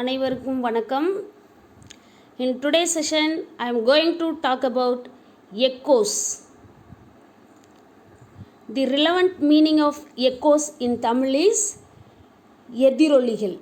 அனைவருக்கும் வணக்கம். In today's session, I am going to talk about echoes. The relevant meaning of echoes in Tamil is எதிரொலிகள்.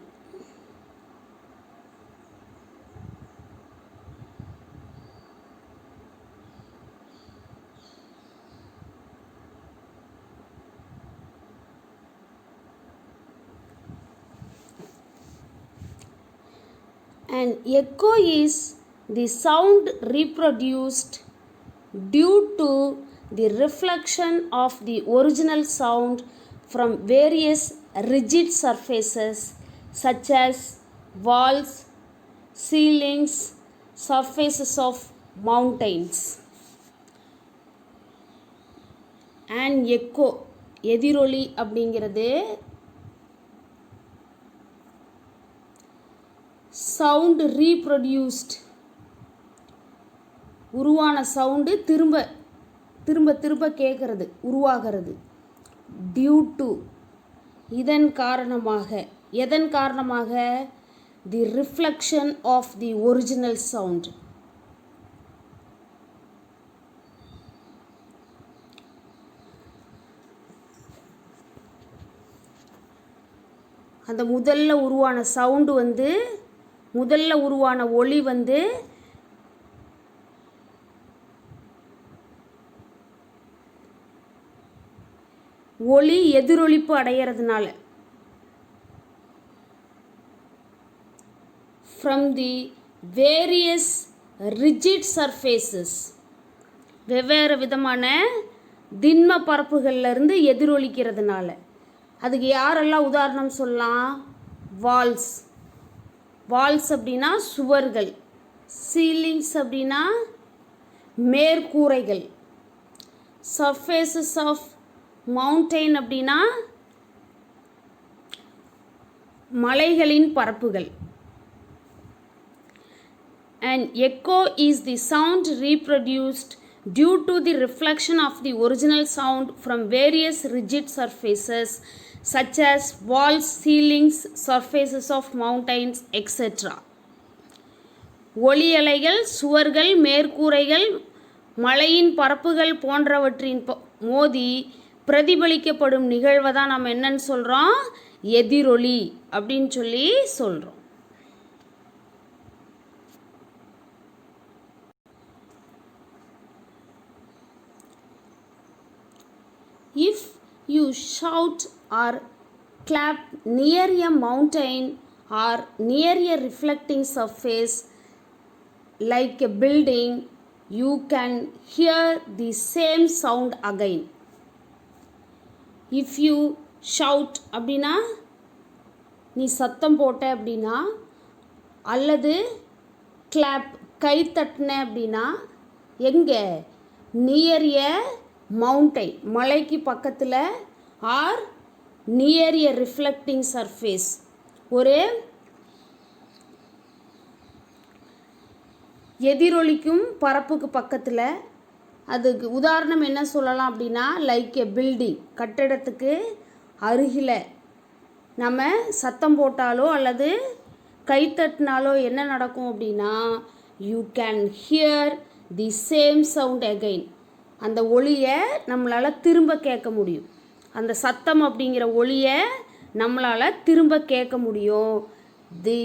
An echo is the sound reproduced due to the reflection of the original sound from various rigid surfaces such as walls, ceilings, surfaces of mountains. An echo எதிரொலி அப்படிங்கிறது sound reproduced உருவான sound திரும்ப திரும்ப திரும்ப கேட்குறது உருவாகிறது. Due to இதன் காரணமாக எதன் காரணமாக the reflection of the original sound. அந்த முதல்ல உருவான சவுண்டு முதல்ல உருவான ஒலி ஒலி எதிரொலிப்பு அடைகிறதுனால from the various rigid surfaces வெவ்வேறு விதமான திண்ம பரப்புகள்லேருந்து எதிரொலிக்கிறதுனால. அதுக்கு யாரெல்லாம் உதாரணம் சொல்லலாம்? வால்ஸ். வால்ஸ் அப்படின்னா சுவர்கள். சீலிங்ஸ் அப்படின்னா மேற்கூரைகள். சர்ஃபேசஸ் ஆஃப் மவுண்டெயின் அப்படின்னா மலைகளின் பரப்புகள். An echo is the sound reproduced due to the reflection of the original sound from various rigid surfaces such as walls, ceilings, surfaces of mountains, etc. ஒலி அலைகள் சுவர்கள் மேற்கூரைகள் மலையின் பரப்புகள் போன்றவற்றின் மோதி பிரதிபலிக்கப்படும் நிகழ்வை தான் நம்ம என்னன்னு சொல்கிறோம்? எதிரொலி அப்படின்னு சொல்லி சொல்கிறோம். If you shout or clap near a mountain or near a reflecting surface like a building, you can hear the same sound again. If you shout அப்படின்னா நீ சத்தம் போட்ட அப்படின்னா, அல்லது clap கை தட்டின அப்படின்னா, எங்கே? நியர் எ மவுண்டைன் மலைக்கு பக்கத்தில், ஆர் நியர் எ ரிஃப்ளெக்டிங் சர்ஃபேஸ் ஒரு எதிரொலிக்கும் பரப்புக்கு பக்கத்தில். அதுக்கு உதாரணம் என்ன சொல்லலாம் அப்படின்னா, லைக் எ பில்டிங் கட்டடத்துக்கு அருகில் நம்ம சத்தம் போட்டாலோ அல்லது கைத்தட்டினாலோ என்ன நடக்கும் அப்படின்னா, you can hear the same sound again. அந்த ஒளியை நம்மளால் திரும்ப கேட்க முடியும். அந்த சத்தம் அப்படிங்கிற ஒளியை நம்மளால் திரும்ப கேட்க முடியும். The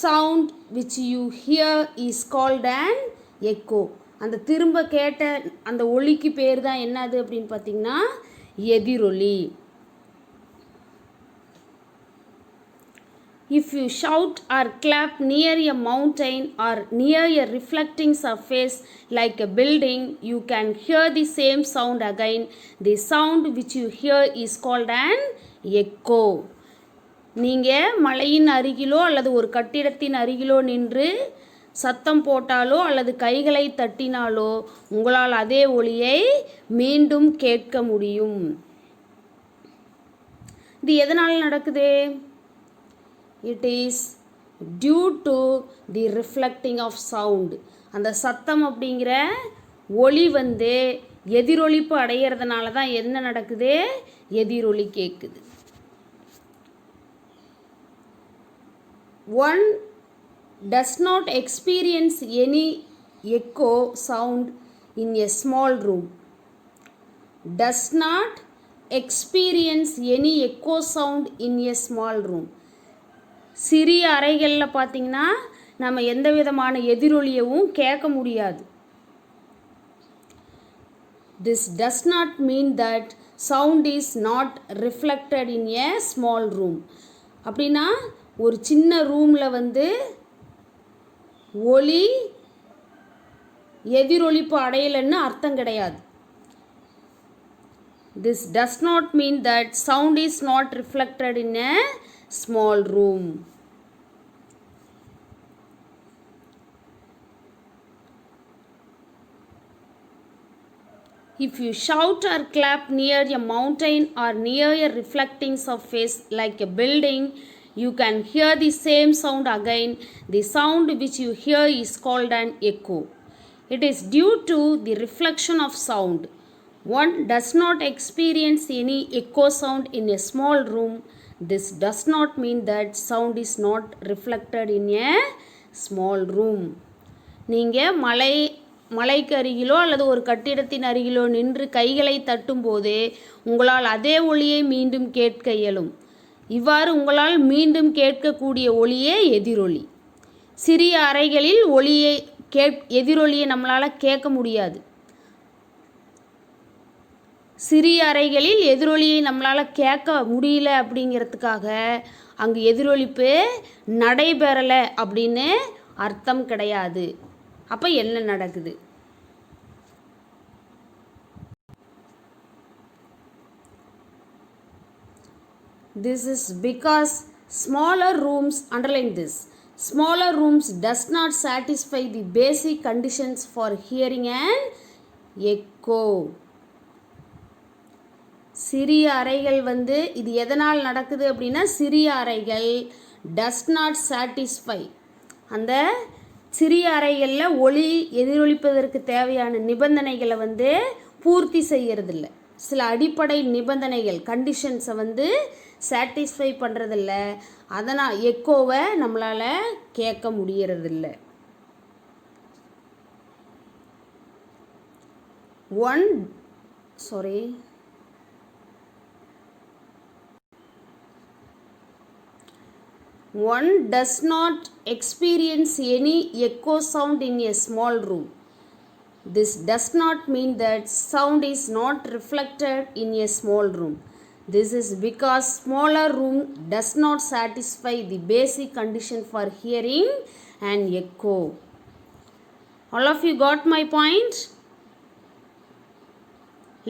sound which you here is called an echo. அந்த திரும்ப கேட்ட அந்த ஒலிக்கு பேர் தான் என்னது அப்படின்னு பார்த்தீங்கன்னா எதிரொலி. If you shout or clap near a mountain or near a reflecting surface like a building, you can hear the same sound again. The sound which you hear is called an echo. நீங்கள் மலையின் அருகிலோ அல்லது ஒரு கட்டிடத்தின் அருகிலோ நின்று சத்தம் போட்டாலோ அல்லது கைகளை தட்டினாலோ உங்களால் அதே ஒலியை மீண்டும் கேட்க முடியும். இது எதனால் நடக்குது? It is due to the reflecting of sound. அந்த சத்தம் அப்படிங்கிற ஒளி எதிரொலிப்பு அடைகிறதுனால தான் என்ன நடக்குது? எதிரொலி கேட்குது. one does not experience any echo sound in a small room. Does not experience any echo sound in a small room. சிறிய அறைகளில் பார்த்திங்கன்னா நம்ம எந்த விதமான எதிரொலியவும் கேட்க முடியாது. This does not mean that sound is not reflected in a small room. அப்படின்னா ஒரு சின்ன ரூமில் வந்து ஒளி எதிரொலிப்பு அடையலைன்னு அர்த்தம் கிடையாது. This does not mean that sound is not reflected in a small room. If you shout or clap near a mountain or near a reflecting surface like a building, you can hear the same sound again. The sound which you hear is called an echo. It is due to the reflection of sound. One does not experience any echo sound in a small room. This does not mean that sound is not reflected in a small room. நீங்கள் மலைக்கு அருகிலோ அல்லது ஒரு கட்டிடத்தின் அருகிலோ நின்று கைகளை தட்டும்போது உங்களால் அதே ஒளியை மீண்டும் கேட்க இயலும். இவ்வாறு உங்களால் மீண்டும் கேட்கக்கூடிய ஒளியே எதிரொலி. சிறிய அறைகளில் எதிரொலியை நம்மளால் கேட்க முடியாது. சிறிய அறைகளில் எதிரொலியை நம்மளால் கேட்க முடியல அப்படிங்கிறதுக்காக அங்கு எதிரொலிப்பு நடைபெறலை அப்படின்னு அர்த்தம் கிடையாது. அப்போ என்ன நடக்குது? This is because smaller rooms, underline this, smaller rooms does not satisfy the basic conditions for hearing an echo. சிறிய அறைகள் வந்து இது எதனால் நடக்குது அப்படின்னா சிறிய அறைகள் does not satisfy, அந்த சிறிய அறைகளில் ஒளி எதிரொலிப்பதற்கு தேவையான நிபந்தனைகளை வந்து பூர்த்தி செய்கிறதில்ல. சில அடிப்படை நிபந்தனைகள் கண்டிஷன்ஸை வந்து சாட்டிஸ்ஃபை பண்ணுறதில்ல. அதனால் எக்கோவை நம்மளால் கேட்க முடியறதில்ல. One does not experience any echo sound in a small room. This does not mean that sound is not reflected in a small room. This is because smaller room does not satisfy the basic condition for hearing an echo. All of you got my point?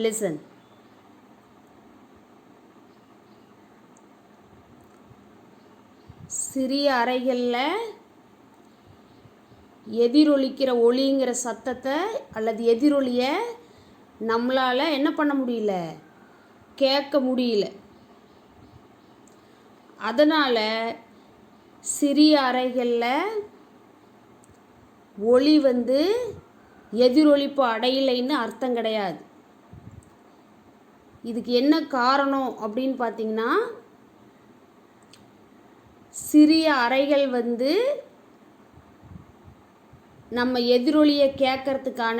Listen. சிறிய அறைகளில் எதிரொலிக்கிற ஒளிங்கிற சத்தத்தை அல்லது எதிரொலியை நம்மளால் என்ன பண்ண முடியல, கேட்க முடியல. அதனால் சிறிய அறைகளில் ஒளி வந்து எதிரொலிப்பு அடையலைன்னு அர்த்தம் கிடையாது. இதுக்கு என்ன காரணம் அப்படின்னு பார்த்தீங்கன்னா, சிறிய அறைகள் வந்து நம்ம எதிரொலியை கேட்கறதுக்கான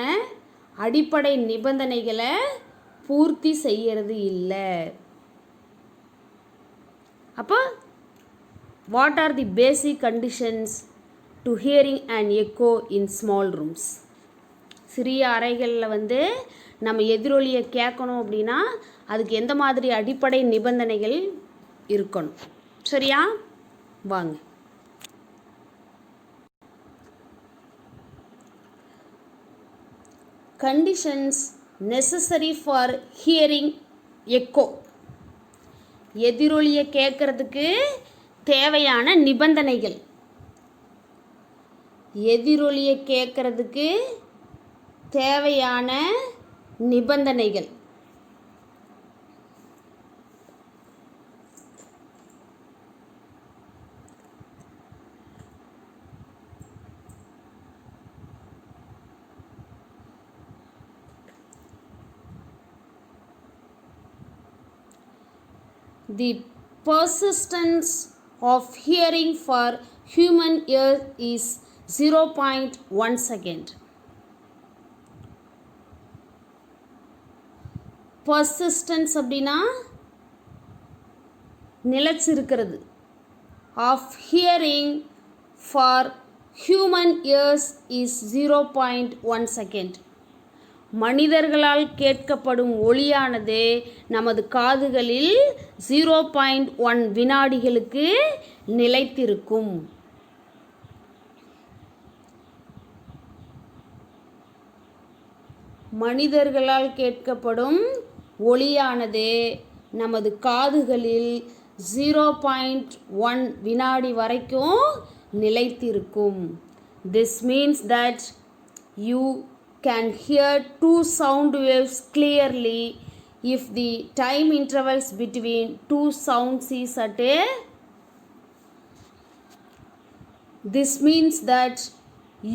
அடிப்படை நிபந்தனைகளை பூர்த்தி செய்கிறது இல்லை. அப்போ what are the basic conditions to hearing and echo in small rooms? சிறிய அறைகளில் வந்து நம்ம எதிரொலியை கேட்கணும் அப்படின்னா அதுக்கு எந்த மாதிரி அடிப்படை நிபந்தனைகள் இருக்கணும்? சரியா? வாங்க. Conditions necessary for hearing echo. எதிரொலியை கேட்கறதுக்கு தேவையான நிபந்தனைகள். எதிரொலியை கேட்கறதுக்கு தேவையான நிபந்தனைகள். The persistence of hearing for human ear is 0.1 second. Persistence அப்படின்னா நிலைச்சிருக்கிறது. Of hearing for human ears is 0.1 second. மனிதர்களால் கேட்கப்படும் ஒலியானது நமது காதுகளில் 0.1 வினாடிகளுக்கு நிலைத்திருக்கும். மனிதர்களால் கேட்கப்படும் ஒலியானது நமது காதுகளில் 0.1 வினாடி வரைக்கும் நிலைத்திருக்கும். This means that you can hear two sound waves clearly if the time intervals between two sounds is at a. This means that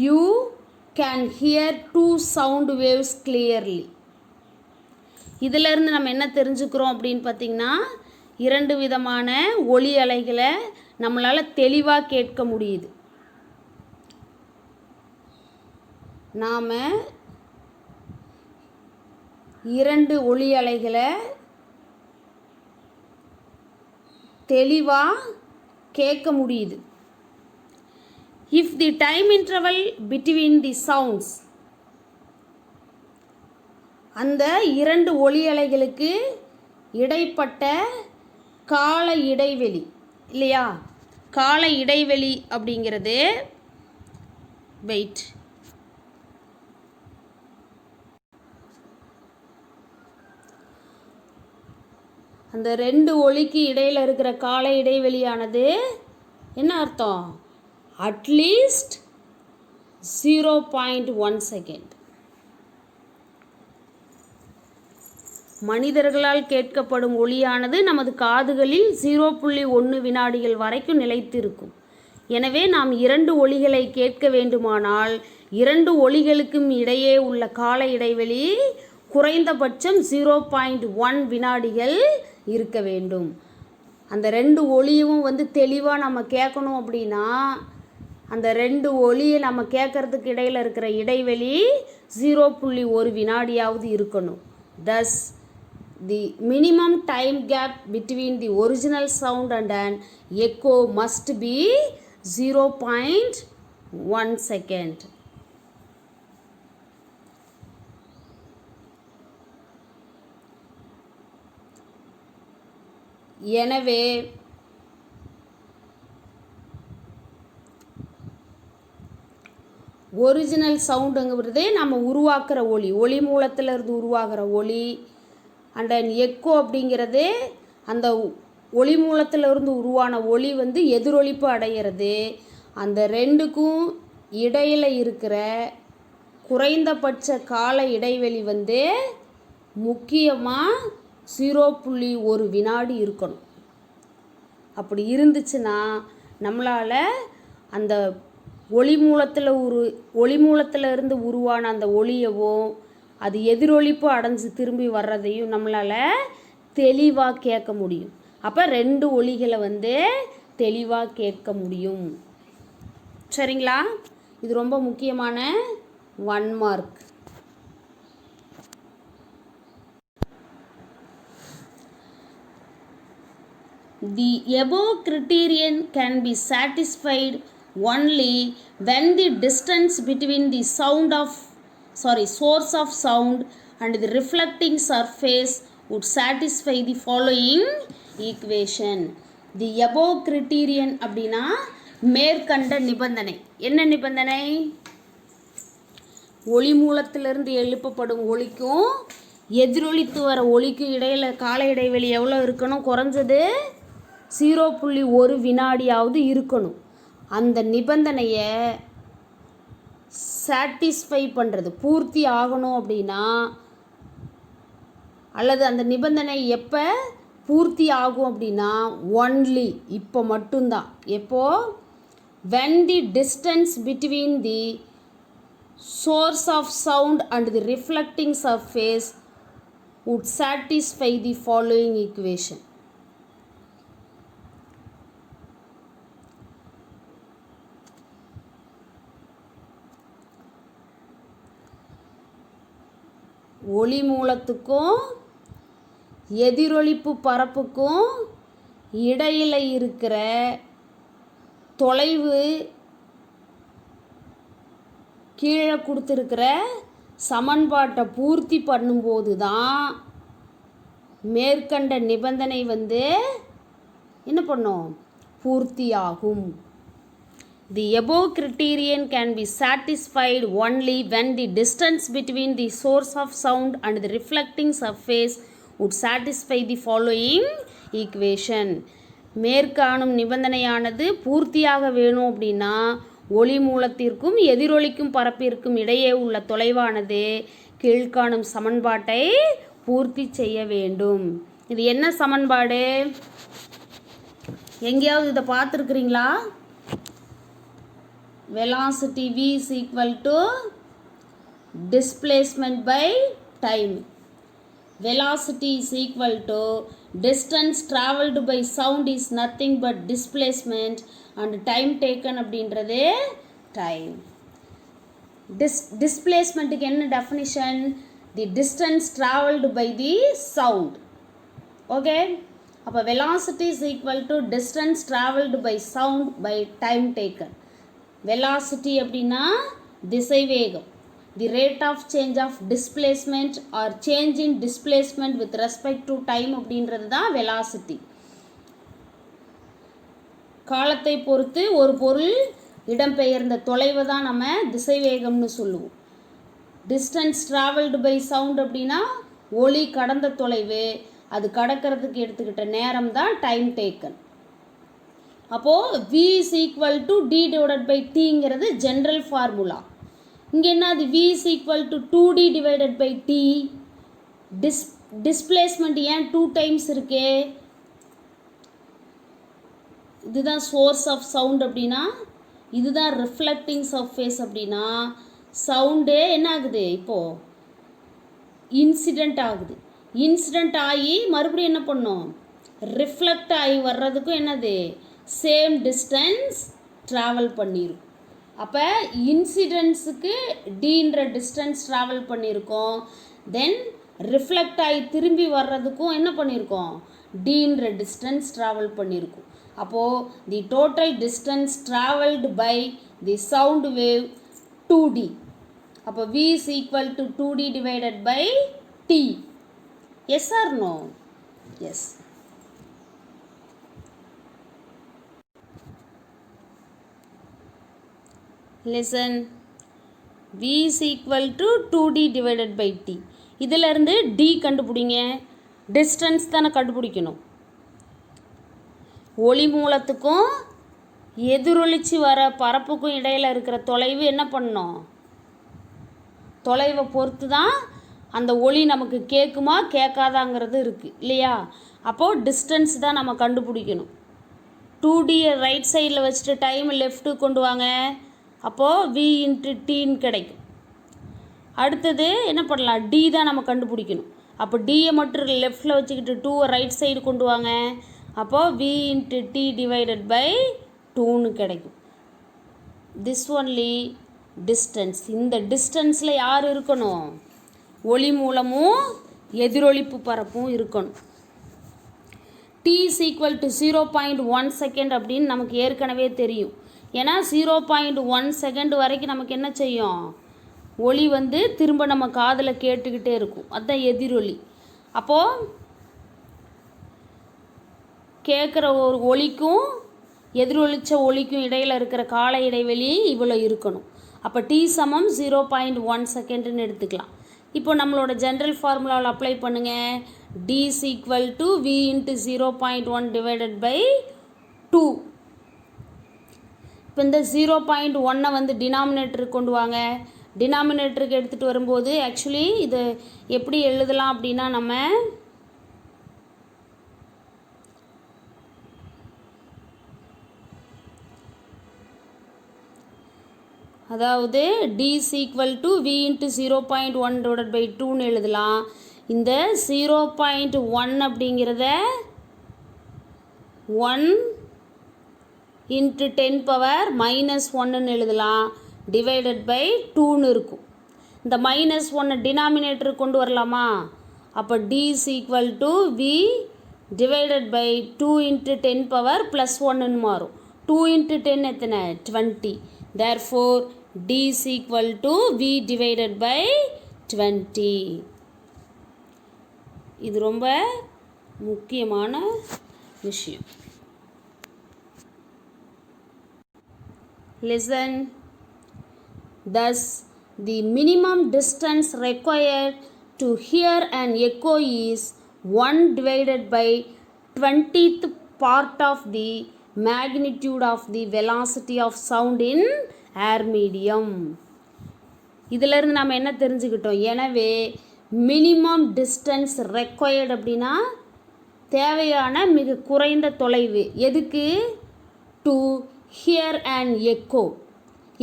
you can hear two sound waves clearly. இதிலிருந்து நம்ம என்ன தெரிஞ்சுக்கிறோம் அப்படின்னு பார்த்தீங்கன்னா, இரண்டு விதமான ஒலி அலைகளை நம்மளால் தெளிவாக கேட்க முடியுது. நாம் இரண்டு ஒலி அலைகளை தெளிவாக கேட்க முடியுது. If the time interval between the sounds, அந்த இரண்டு ஒலி அலைகளுக்கு இடைப்பட்ட கால இடைவெளி இல்லையா, கால இடைவெளி அப்படிங்கிறது வெயிட் அந்த ரெண்டு ஒலிக்கு இடையில் இருக்கிற கால இடைவெளியானது என்ன அர்த்தம்? At least 0.1 second. மனிதர்களால் கேட்கப்படும் ஒலியானது நமது காதுகளில் 0.1 வினாடிகள் வரைக்கும் நிலைத்திருக்கும். எனவே நாம் இரண்டு ஒலிகளை கேட்க வேண்டுமானால் இரண்டு ஒலிகளுக்கும் இடையே உள்ள கால இடைவெளி குறைந்தபட்சம் 0.1 வினாடிகள் இருக்க வேண்டும். அந்த ரெண்டு ஒலியும் தெளிவாக நம்ம கேட்கணும் அப்படின்னா அந்த ரெண்டு ஒலியை நம்ம கேட்கறதுக்கு இடையில் இருக்கிற இடைவெளி 0.1 வினாடியாவது இருக்கணும். Thus, the minimum time gap between the original sound and an echo must be 0.1 second. எனவே ஒரிஜினல் சவுண்டுங்கிறது நம்ம உருவாக்குற ஒலி, ஒளி மூலத்திலிருந்து உருவாகிற ஒலி. அண்ட் எக்கோ அப்படிங்கிறது அந்த ஒளி மூலத்திலிருந்து உருவான ஒலி எதிரொலிப்பு அடைகிறது. அந்த ரெண்டுக்கும் இடையில் இருக்கிற குறைந்தபட்ச கால இடைவெளி முக்கியமாக 0.1 வினாடி இருக்கணும். அப்படி இருந்துச்சுன்னா நம்மளால் அந்த ஒளி மூலத்தில் இருந்து உருவான அந்த ஒளியவும் அது எதிரொலிப்பு அடைஞ்சு திரும்பி வர்றதையும் நம்மளால் தெளிவாக கேட்க முடியும். அப்போ ரெண்டு ஒலிகளை தெளிவாக கேட்க முடியும். சரிங்களா? இது ரொம்ப முக்கியமான 1 mark. The above criterion can be satisfied only when the distance between the source of sound and the reflecting surface would satisfy the following equation. The above criterion அப்படின்னா மேற்கண்ட நிபந்தனை. என்ன நிபந்தனை? ஒளி மூலத்திலிருந்து எழுப்பப்படும் ஒலிக்கும் எதிரொலித்து வர ஒலிக்கும் இடையில் கால இடைவெளி எவ்வளோ இருக்கணும்? குறைஞ்சது 0.1 வினாடியாவது இருக்கணும். அந்த நிபந்தனையை சாட்டிஸ்ஃபை பண்ணுறது, பூர்த்தி ஆகணும் அப்படின்னா, அல்லது அந்த நிபந்தனை எப்போ பூர்த்தி ஆகும் அப்படின்னா ஒன்லி இப்போ மட்டும்தான். எப்போ? when the distance between the source of sound and the reflecting surface would satisfy the following equation. ஒளி மூலத்துக்கும் எதிரொளிப்பு பரப்புக்கும் இடையில் இருக்கிற தொலைவு கீழே கொடுத்துருக்கிற சமன்பாட்டை பூர்த்தி பண்ணும்போது தான் மேற்கண்ட நிபந்தனை வந்து என்ன பண்ணும், பூர்த்தியாகும். The above criterion can be satisfied only when the distance between the source of sound and the reflecting surface would satisfy the following equation. மேற்காணும் நிபந்தனையானது பூர்த்தியாக வேணும் அப்படின்னா ஒளி மூலத்திற்கும் எதிரொலிக்கும் பரப்பிற்கும் இடையே உள்ள தொலைவானது கீழ்காணும் சமன்பாட்டை பூர்த்தி செய்ய வேண்டும். இது என்ன சமன்பாடு? எங்கேயாவது இதை பார்த்துருக்குறீங்களா? velocity v is equal to displacement by time. Velocity is equal to distance traveled by sound is nothing but displacement and time taken அப்படின்றது time. Displacementக்கு என்ன definition? The distance traveled by the sound. Okay? அப்போ velocity is equal to distance traveled by sound by time taken. velocity அப்படின்னா திசைவேகம். the rate of change of displacement or change in displacement with respect to time அப்படின்றது தான் velocity. காலத்தை பொறுத்து ஒரு பொருள் இடம்பெயர்ந்த தொலைவை தான் நம்ம திசைவேகம்னு சொல்லுவோம். distance traveled by sound அப்படின்னா ஒளி கடந்த தொலைவு, அது கடக்கிறதுக்கு எடுத்துக்கிட்ட நேரம் தான் டைம் டேக்கன். அப்போது v is equal to d divided by tங்கிறது ஜென்ரல் ஃபார்முலா. இங்கே என்ன, அது v is equal to 2d divided by t. Displacement ஏன் 2 டைம்ஸ் இருக்கே? இதுதான் சோர்ஸ் ஆஃப் சவுண்ட் அப்படின்னா, இதுதான் ரிஃப்ளெக்டிங் சர்ஃபேஸ் அப்படின்னா, சவுண்டே என்ன ஆகுது, இப்போது இன்சிடெண்ட் ஆகுது. இன்சிடெண்ட் ஆகி மறுபடியும் என்ன பண்ணும், ரிஃப்ளெக்ட் ஆகி வர்றதுக்கும் என்னது சேம் டிஸ்டன்ஸ் ட்ராவல் பண்ணிடும். அப்போ இன்சிடென்ஸுக்கு டீன்ற டிஸ்டன்ஸ் ட்ராவல் பண்ணியிருக்கோம். தென் ரிஃப்ளெக்ட் ஆகி திரும்பி வர்றதுக்கும் என்ன பண்ணியிருக்கோம், டீன்ற டிஸ்டன்ஸ் ட்ராவல் பண்ணியிருக்கோம். அப்போது the total distance travelled by the sound wave 2d. அப்போ v is equal to 2d divided by t. Yes or no? Yes. Listen. v is equal to 2d divided by t. இதிலிருந்து d கண்டுபிடிங்க. Distance தானே கண்டுபிடிக்கணும். ஒளி மூலத்துக்கும் எதிரொலிச்சு வர பரப்புக்கும் இடையில் இருக்கிற தொலைவு என்ன பண்ணணும், தொலைவை பொறுத்து தான் அந்த ஒளி நமக்கு கேட்குமா கேட்காதாங்கிறது இருக்குது இல்லையா? அப்போது டிஸ்டன்ஸ் தான் நம்ம கண்டுபிடிக்கணும். 2d ரைட் சைடில் வச்சுட்டு டைம் லெஃப்ட்டு கொண்டு வாங்க. அப்போது v இன்ட்டு டீன்னு கிடைக்கும். அடுத்தது என்ன பண்ணலாம், d தான் நம்ம கண்டுபிடிக்கணும். அப்போ டியை மட்டும் லெஃப்டில் வச்சுக்கிட்டு 2 ரைட் சைடு கொண்டு வாங்க. அப்போது v into d divided by 2ன்னு கிடைக்கும். This only distance. இந்த டிஸ்டன்ஸில் யார் இருக்கணும், ஒளி மூலமும் எதிரொலிப்பு பரப்பும் இருக்கணும். t is equal to 0.1 second அப்படின்னு நமக்கு ஏற்கனவே தெரியும். ஏன்னா 0.1 செகண்ட் வரைக்கும் நமக்கு என்ன செய்யும், ஒளி வந்து திரும்ப நம்ம காதில் கேட்டுக்கிட்டே இருக்கும். அதுதான் எதிரொலி. அப்போது கேட்குற ஒரு ஒலிக்கும் எதிரொலித்த ஒலிக்கும் இடையில் இருக்கிற கால இடைவெளி இவ்வளோ இருக்கணும். அப்போ t சமம் 0.1 செகண்டுன்னு எடுத்துக்கலாம். இப்போ நம்மளோட ஜென்ரல் ஃபார்முலாவில் அப்ளை பண்ணுங்கள். d is equal to v into 0.1 divided by 2. இப்போ இந்த 0.1 வந்து டினாமினேட்டருக்கு கொண்டு வாங்க. டினாமினேட்டருக்கு எடுத்துகிட்டு வரும்போது ஆக்சுவலி இது எப்படி எழுதலாம் அப்படின்னா, நம்ம அதாவது d is equal to v into 0.1 divided by 2ன்னு எழுதலாம். இந்த 0.1 அப்படிங்கிறத 1 × 10⁻⁻1ன்னு எழுதலாம். டிவைடட் பை 2ன்னு இருக்கும். இந்த -1 டினாமினேட்டர் கொண்டு வரலாமா? அப்போ d is equal to v divided by 2 into 10 power plus 1 மாறும். 2 into 10 எத்தனை? 20. Therefore d is equal to v divided by 20. இது ரொம்ப முக்கியமான விஷயம். Listen. Thus, the minimum distance required to hear an echo is 1 divided by 20th part of the magnitude of the velocity of sound in air medium. இதிலிருந்து நாம் என்ன தெரிஞ்சுக்கிட்டோம்? எனவே minimum distance required அப்படின்னா தேவையான மிக குறைந்த தொலைவு. எதுக்கு? டு ஹியர் அண்ட் எக்கோ,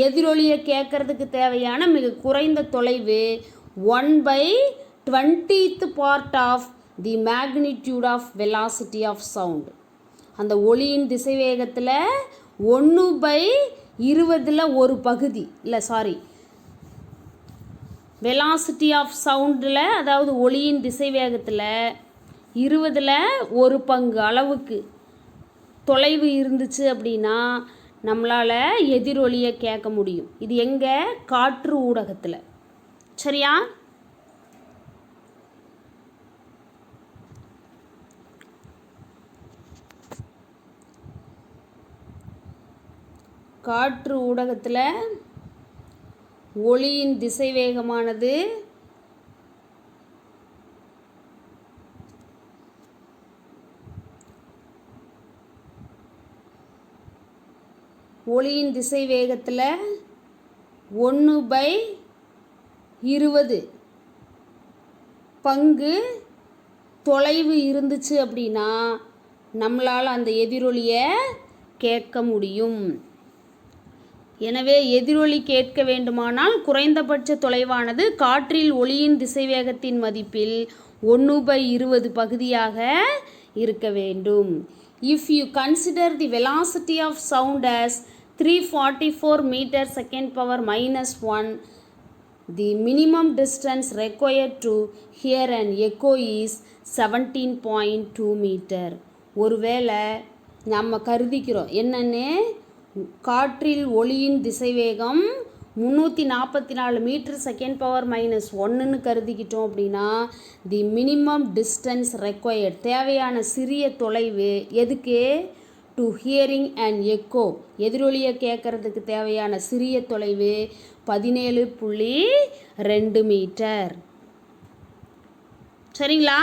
எதிரொலியை கேட்கறதுக்கு தேவையான மிக குறைந்த தொலைவு 1/20th part of the magnitude of velocity of sound. அந்த ஒளியின் திசைவேகத்தில் 1/20 ஒரு பகுதி, இல்லை சாரி, வெலாசிட்டி ஆஃப் சவுண்டில், அதாவது ஒளியின் திசைவேகத்தில் 20 ஒரு பங்கு அளவுக்கு தொலைவு இருந்துச்சு அப்படின்னா நம்மளால் எதிரொலியை கேட்க முடியும். இது எங்கே? காற்று ஊடகத்தில். சரியா? காற்று ஊடகத்தில் ஒளியின் திசைவேகமானது ஒளியின் திசைவேகத்தில் 1/20 பங்கு தொலைவு இருந்துச்சு அப்படின்னா நம்மளால் அந்த எதிரொலியை கேட்க முடியும். எனவே எதிரொலி கேட்க வேண்டுமானால் குறைந்தபட்ச தொலைவானது காற்றில் ஒளியின் திசைவேகத்தின் மதிப்பில் 1/20 பகுதியாக இருக்க வேண்டும். If you consider the velocity of sound as 344 meter second power -1, the minimum distance required to hear an echo is 17.2 meter. ஒருவேளை நம்ம கருதிக்கிறோம் என்னன்னு, காற்றில் ஒளியின் திசைவேகம் 344 மீட்டர் செகண்ட் பவர் -1ன்னு கருதிக்கிட்டோம் அப்படின்னா தி மினிமம் டிஸ்டன்ஸ் ரெக்வயர்ட், தேவையான சிறிய தொலைவு எதுக்கு? டு ஹியரிங் அண்ட் எக்கோ, எதிரொலியை கேட்கறதுக்கு தேவையான சிறிய தொலைவு 17.2 மீட்டர். சரிங்களா?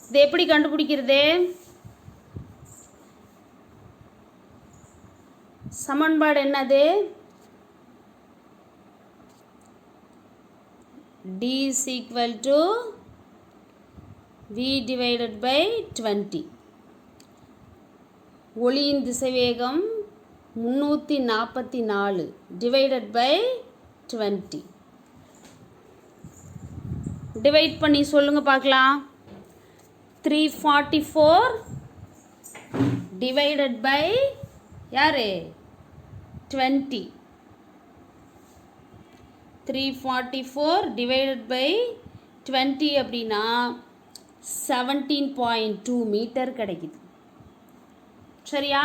இது எப்படி கண்டுபிடிக்கிறது? சமன்பாடு என்னது? d is equal to v divided by 20. ஒளியின் திசைவேகம் 344 divided by 20. டிவைட் பண்ணி சொல்லுங்க பார்க்கலாம். 344 divided by யாரு? 20. 344 divided by 20 அப்படின்னா 17.2 மீட்டர் கிடைக்குது. சரியா?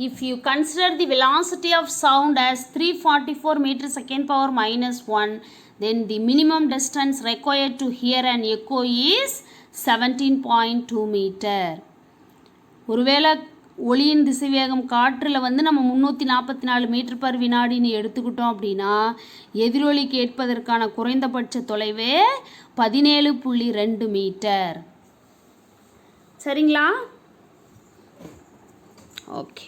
If you consider the velocity of sound as 344 meter second power -1, then the minimum distance required to hear an echo is 17.2 meter. ஒருவேளை ஒளியின் திசைவேகம் காற்றில் நம்ம 344 மீட்டர் பர் வினாடின்னு எடுத்துக்கிட்டோம் அப்படின்னா எதிரொலி கேட்பதற்கான குறைந்தபட்ச தொலைவு 17.2 மீட்டர். சரிங்களா? ஓகே.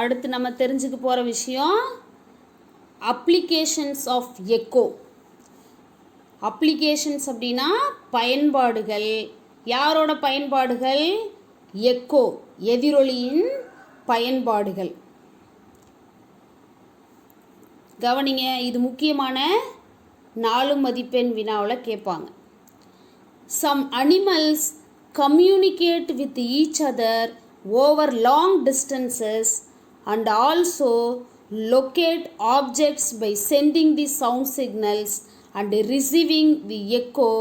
அடுத்து நம்ம தெரிஞ்சுக்க போகிற விஷயம் அப்ளிகேஷன்ஸ் ஆஃப் எக்கோ. அப்ளிகேஷன்ஸ் அப்படின்னா பயன்பாடுகள். யாரோட பயன்பாடுகள்? எக்கோ, எதிரொலியின் பயன்பாடுகள். கவனிங்க, இது முக்கியமான 4 மதிப்பெண் வினாவில் கேட்பாங்க. Some animals communicate with each other over long distances and also locate objects by sending the sound signals and receiving the echo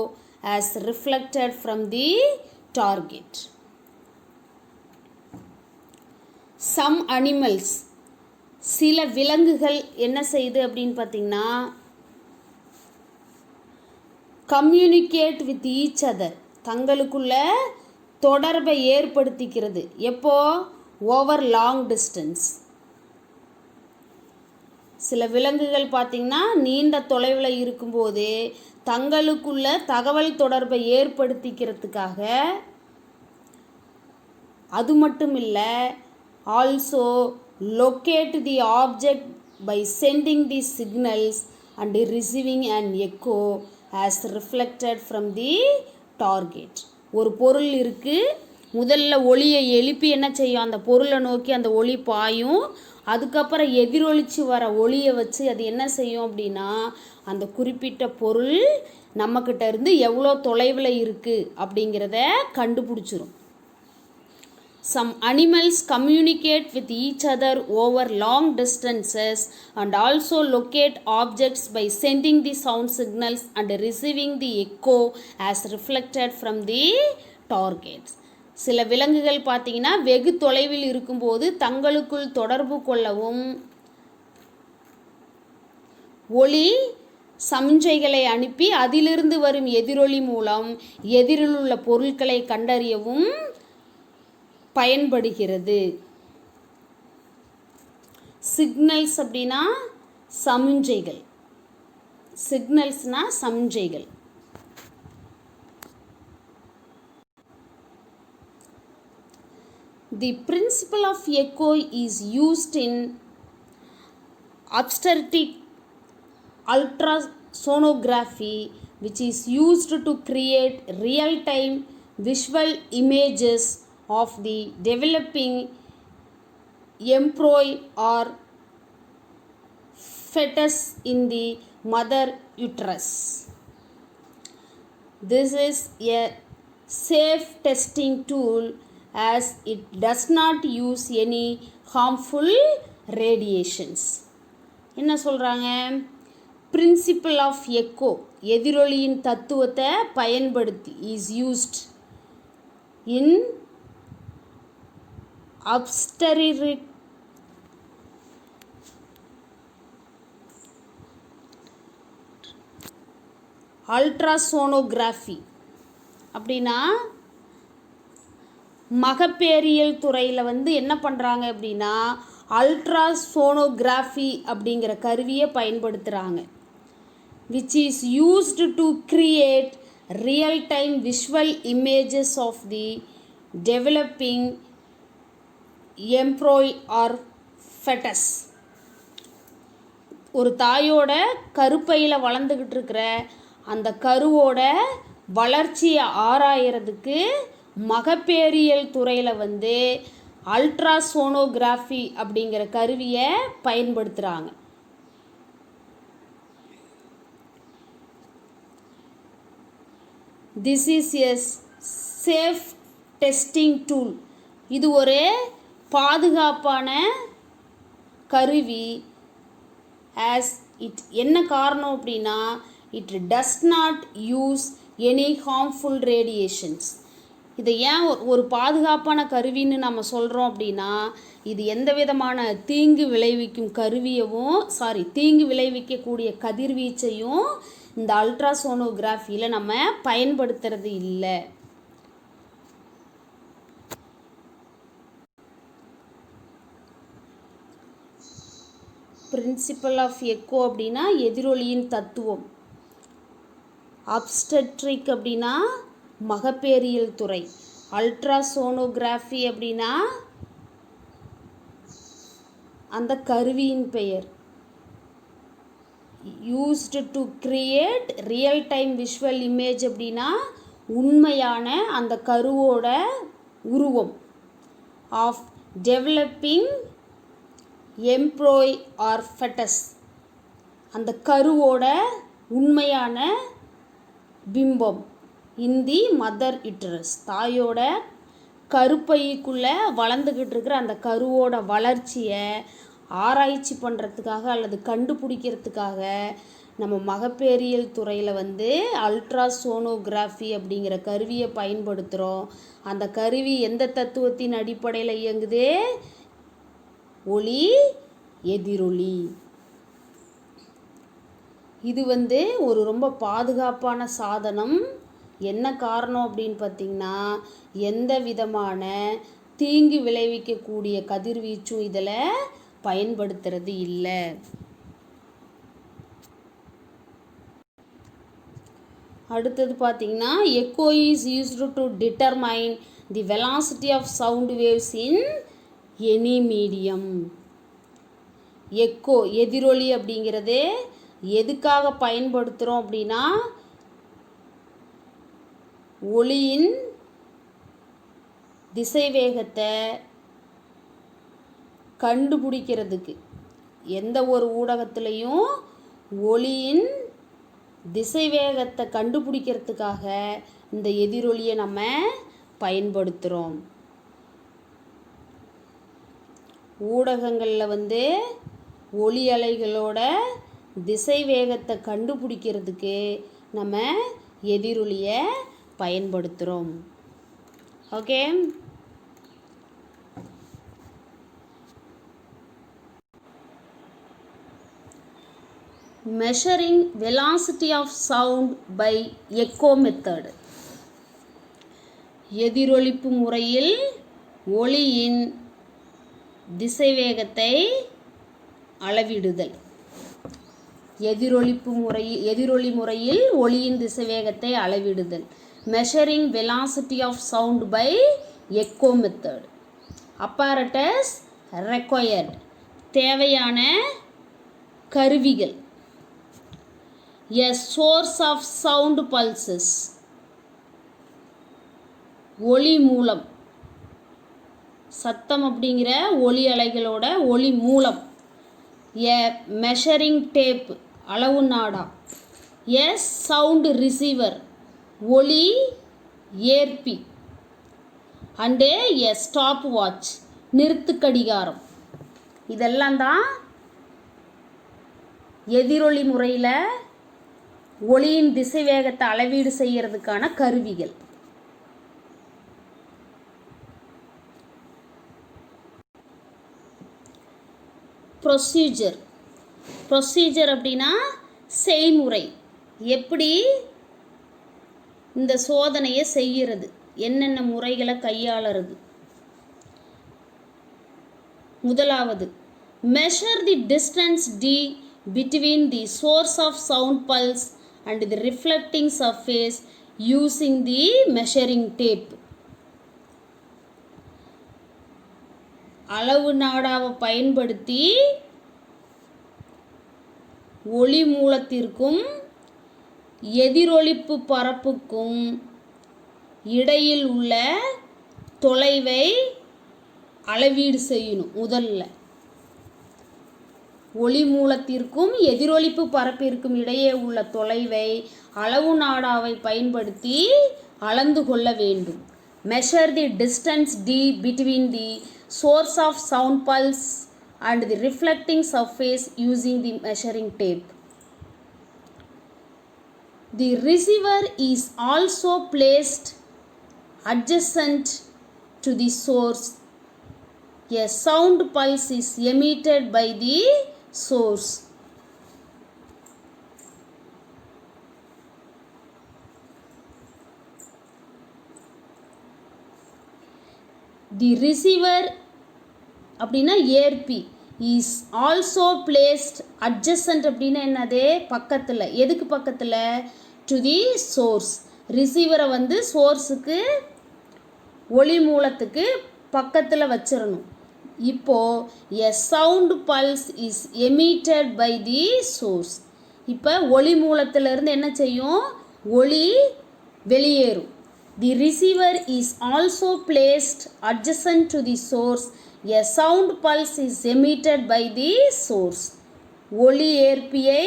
as reflected from the target. Some animals, சில விலங்குகள் என்ன செய்யுது அப்படின்னு பார்த்தீங்கன்னா, கம்யூனிகேட் வித் ஈச் அதர், தங்களுக்குள்ள தொடர்பை ஏற்படுத்திக்கிறது. எப்போ? Over long distance. சில விலங்குகள் பார்த்திங்கன்னா நீண்ட தொலைவில் இருக்கும்போது தங்களுக்குள்ள தகவல் தொடர்பை ஏற்படுத்திக்கிறதுக்காக, அது மட்டும் இல்லை, also locate the object by sending the signals and receiving an echo as reflected from the target. ஒரு பொருள் இருக்குது, முதல்ல ஒளியை எழுப்பி என்ன செய்யும், அந்த பொருளை நோக்கி அந்த ஒளி பாயும். அதுக்கப்புறம் எதிரொலிச்சு வர ஒளியை வச்சு அது என்ன செய்யும் அப்படின்னா, அந்த குறிப்பிட்ட பொருள் நம்மக்கிட்ட இருந்து எவ்வளோ தொலைவில் இருக்குது அப்படிங்கிறத கண்டுபிடிச்சிரும். Some animals communicate with each other over long distances and also locate objects by sending the sound signals and receiving the echo as reflected from the targets. சில விலங்குகள் பார்த்தீங்கன்னா வெகு தொலைவில் இருக்கும்போது தங்களுக்குள் தொடர்பு கொள்ளவும், ஒளி சமிஞ்சைகளை அனுப்பி அதிலிருந்து வரும் எதிரொலி மூலம் எதிரில் உள்ள பொருட்களை கண்டறியவும் பயன்படுகிறது. சிக்னல்ஸ் அப்படின்னா சமிஞ்சைகள், சிக்னல்ஸ்னா சமிஞ்சைகள். The principle of echo is used in obstetric ultrasonography, which is used to create real-time visual images of the developing embryo or fetus in the mother uterus. This is a safe testing tool as it does not use any harmful radiations. என்ன சொல்கிறாங்க? Principal of echo, எதிரொலியின் தத்துவத்தை பயன்படுத்தி, is used in obstetric ultrasonography அப்படின்னா மகப்பேறியல் துறையில் என்ன பண்ணுறாங்க அப்படின்னா ultrasonography அப்படிங்கிற கருவியை பயன்படுத்துகிறாங்க. which is used to create real-time visual images of the developing embryo or fetus. ஒரு தாயோட கருப்பையில் வளர்ந்துக்கிட்டு இருக்கிற அந்த கருவோட வளர்ச்சியை ஆராயறதுக்கு மகப்பேறியல் துறையில் அல்ட்ராசோனோகிராஃபி அப்படிங்கிற கருவியை பயன்படுத்துகிறாங்க. This is a safe testing tool. இது ஒரு பாதுகாப்பான கருவி. as it என்ன காரணம் அப்படின்னா it does not use any harmful radiations. இதை ஏன் ஒரு பாதுகாப்பான கருவின்னு நம்ம சொல்கிறோம் அப்படின்னா, இது எந்த விதமான தீங்கு விளைவிக்கும் தீங்கு விளைவிக்கக்கூடிய கதிர்வீச்சையும் இந்த அல்ட்ராசோனோகிராஃபியில் நம்ம பயன்படுத்துறது இல்லை. பிரின்சிபல் ஆஃப் எக்கோ அப்படின்னா எதிரொலியின் தத்துவம். அப்ஸ்டெட்ரிக் அப்படின்னா மகப்பேறியல் துறை. அல்ட்ராசோனோகிராஃபி அப்படின்னா அந்த கருவியின் பெயர். Used to create real time visual image அப்படின்னா உண்மையான அந்த கருவோட உருவம். ஆஃப் டெவலப்பிங் எம்ப்ரோய் ஆர் ஃபெட்டஸ், அந்த கருவோட உண்மையான பிம்பம் இன் தி மதர் யுட்டரஸ். தாயோட கருப்பைக்குள்ளே வளர்ந்துக்கிட்டு இருக்கிற அந்த கருவோட வளர்ச்சியை ஆராய்ச்சி பண்ணுறதுக்காக அல்லது கண்டுபிடிக்கிறதுக்காக நம்ம மகப்பேறியல் துறையில் அல்ட்ராசோனோகிராஃபி அப்படிங்கிற கருவியை பயன்படுத்துகிறோம். அந்த கருவி எந்த தத்துவத்தின் அடிப்படையில் இயங்குது? ஒளி எதிரொலி. இது ஒரு ரொம்ப பாதுகாப்பான சாதனம். என்ன காரணம் அப்படின்னு பார்த்திங்கன்னா, எந்த விதமான தீங்கு விளைவிக்கக்கூடிய கதிர்வீச்சும் இதில் பயன்படுத்துறது இல்லை. அடுத்தது பார்த்திங்கன்னா, echo is used to determine the velocity of sound waves in any medium. Echo எதிரொலி அப்படிங்கிறது எதுக்காக பயன்படுத்துகிறோம் அப்படின்னா, ஒளியின் திசைவேகத்தை கண்டுபிடிக்கிறதுக்கு. எந்த ஒரு ஊடகத்திலையும் ஒளியின் திசைவேகத்தை கண்டுபிடிக்கிறதுக்காக இந்த எதிரொலியை நம்ம பயன்படுத்துகிறோம். ஊடகங்களில் ஒளி அலைகளோட திசைவேகத்தை கண்டுபிடிக்கிறதுக்கு நம்ம எதிரொலியை பயன்படுத்துகிறோம். Okay. Measuring velocity of sound by echo method. எதிரொலிப்பு முறையில் ஒளியின் திசைவேகத்தை அளவிடுதல். எதிரொலி முறையில் ஒளியின் திசைவேகத்தை அளவிடுதல். Measuring velocity of sound by echo method. Apparatus required. தேவையான கருவிகள். A source of sound pulses. ஒளி மூலம். சத்தம் அப்படிங்கிற ஒளி அலைகளோட ஒளி மூலம். A measuring tape. அளவு நாடா. A sound receiver. ஒளி ஏற்பி. And a stopwatch. நிறுத்து கடிகாரம். இதெல்லாம் தான் எதிரொலி முறையில் ஒளியின் திசைவேகத்தை அளவீடு செய்கிறதுக்கான கருவிகள். ப்ரொசீஜர் அப்படின்னா செய்முறை. எப்படி இந்த சோதனையை செய்கிறது, என்னென்ன முறைகளை கையாளுறது. முதலாவது, measure the distance d between the source of sound pulse and the reflecting surface using the measuring tape. அளவு நாடாவை பயன்படுத்தி ஒளி மூலத்திற்கும் எதிரொலிப்பு பரப்புக்கும் இடையில் உள்ள தொலைவை அளவீடு செய்யணும். முதல்ல ஒளி மூலத்திற்கும் எதிரொலிப்பு பரப்பிற்கும் இடையே உள்ள தொலைவை அளவு நாடாவை பயன்படுத்தி அளந்து கொள்ள வேண்டும். Measure the distance d between the source of sound pulse and the reflecting surface using the measuring tape. The receiver is also placed adjacent to the source. A sound pulse is emitted by the source. The receiver அப்படின்னா ஏற்பி is also placed. Adjacent அப்படின்னா என்னது? பக்கத்தில். எதுக்கு பக்கத்தில்? To the source. ரிசீவரை சோர்ஸுக்கு ஒளி மூலத்துக்கு பக்கத்தில் வச்சிடணும். இப்போது a sound pulse is emitted by the source. இப்போ ஒளி மூலத்திலிருந்து என்ன செய்யும்? ஒளி வெளியேறும். The receiver is also placed adjacent to the source. A sound pulse is emitted by the source. ஒளி ஏற்பியை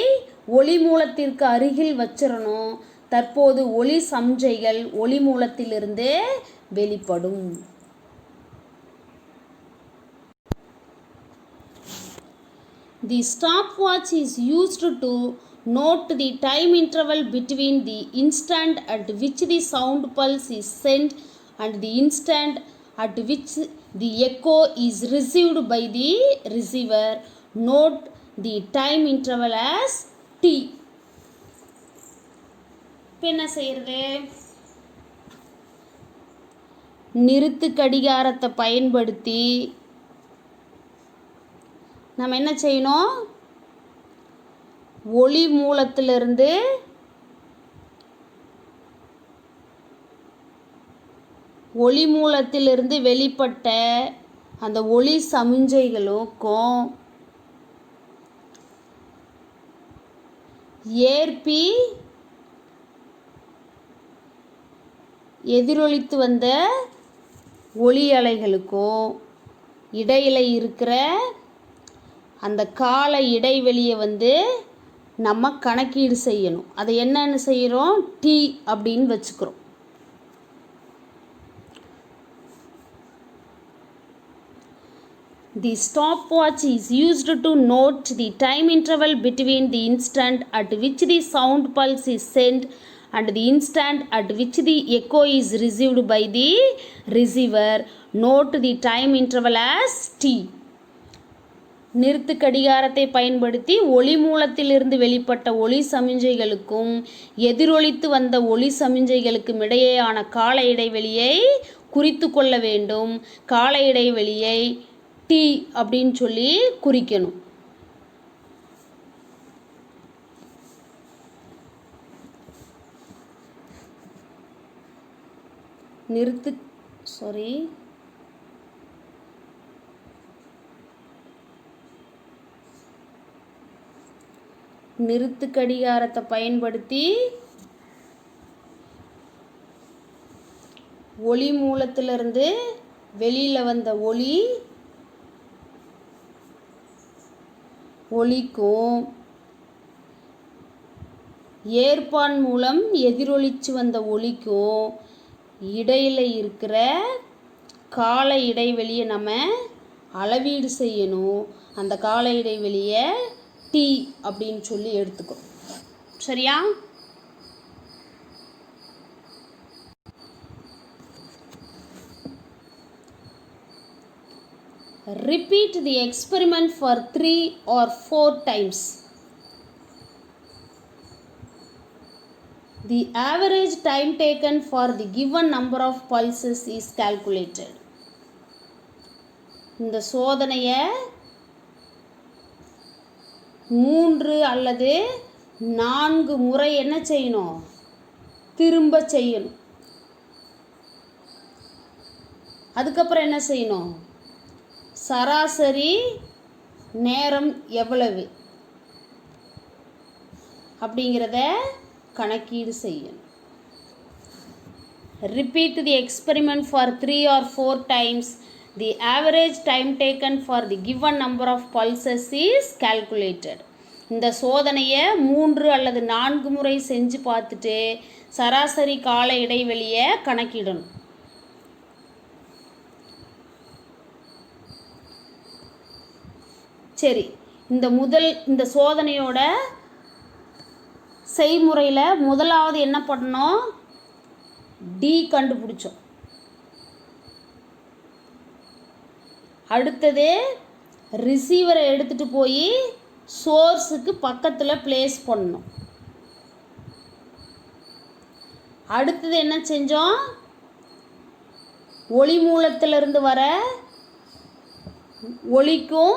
ஒளி மூலத்திற்கு அருகில் வச்சிடணும். தற்போது ஒளி சமிஞ்சைகள் ஒளி மூலத்திலிருந்து வெளிப்படும். The stopwatch is used to note the time interval between the instant at which the sound pulse is sent and the instant at which the echo is received by the receiver. Note the time interval as T. என்ன செய்யறது? நிறுத்து கடிகாரத்தை பயன்படுத்தி நம்ம என்ன செய்யணும்? ஒளி மூலத்திலிருந்து வெளிப்பட்ட அந்த ஒளி சமிஞ்சைகளுக்கும் ஏற்பி எதிரொலித்து வந்த ஒளி அலைகளுக்கும் இடையில இருக்கிற அந்த கால இடைவெளியை நம்ம கணக்கீடு செய்யணும். அதை என்னன்னு செய்கிறோம்? டி அப்படின்னு வச்சுக்கிறோம். The stopwatch is used to note the time interval between the instant at which the sound pulse is sent and the instant at which the echo is received by the receiver. Note the time interval as T. நிறுத்து கடிகாரத்தை பயன்படுத்தி ஒளி மூலத்திலிருந்து வெளிப்பட்ட ஒளி சமிஞ்சைகளுக்கும் எதிரொலித்து வந்த ஒளி சமிஞ்சைகளுக்கும் இடையேயான கால இடைவெளியை குறித்து கொள்ள வேண்டும். கால இடைவெளியை டி அப்படின்னு சொல்லி குறிக்கணும். நிறுத்து கடிகாரத்தை பயன்படுத்தி ஒளி மூலத்திலிருந்து வெளியில் வந்த ஒளிக்கும் ஏற்பான் மூலம் எதிரொலிச்சு வந்த ஒளிக்கும் இடையில் இருக்கிற கால இடைவெளியை நம்ம அளவீடு செய்யணும். அந்த கால இடைவெளியை டி அப்படின்னு சொல்லி எடுத்துக்கிறோம். சரியா? Repeat the experiment for 3 or 4 times. The average time taken for the given number of pulses is calculated. இந்த சோதனையை 3 அல்லது 4 முறை என்ன செய்யணும்? திரும்ப செய்யணும். அதுக்கப்புறம் என்ன செய்யணும்? சராசரி நேரம் எவ்வளவு அப்படிங்கிறத கணக்கீடு செய்யணும். Repeat the experiment for 3 or 4 times. The average time taken for the given number of pulses is calculated. இந்த சோதனையை 3 அல்லது 4 முறை செஞ்சு பார்த்துட்டு சராசரி கால இடைவெளியை கணக்கிடணும். சரி, இந்த சோதனையோட செய்முறையில் முதலாவது என்ன பண்ணோம்? டி கண்டுபிடிச்சோம். அடுத்தது ரிசீவரை எடுத்துகிட்டு போய் சோர்ஸுக்கு பக்கத்தில் ப்ளேஸ் பண்ணணும். அடுத்தது என்ன செஞ்சோம்? ஒளி மூலத்திலிருந்து வர ஒளிக்கும்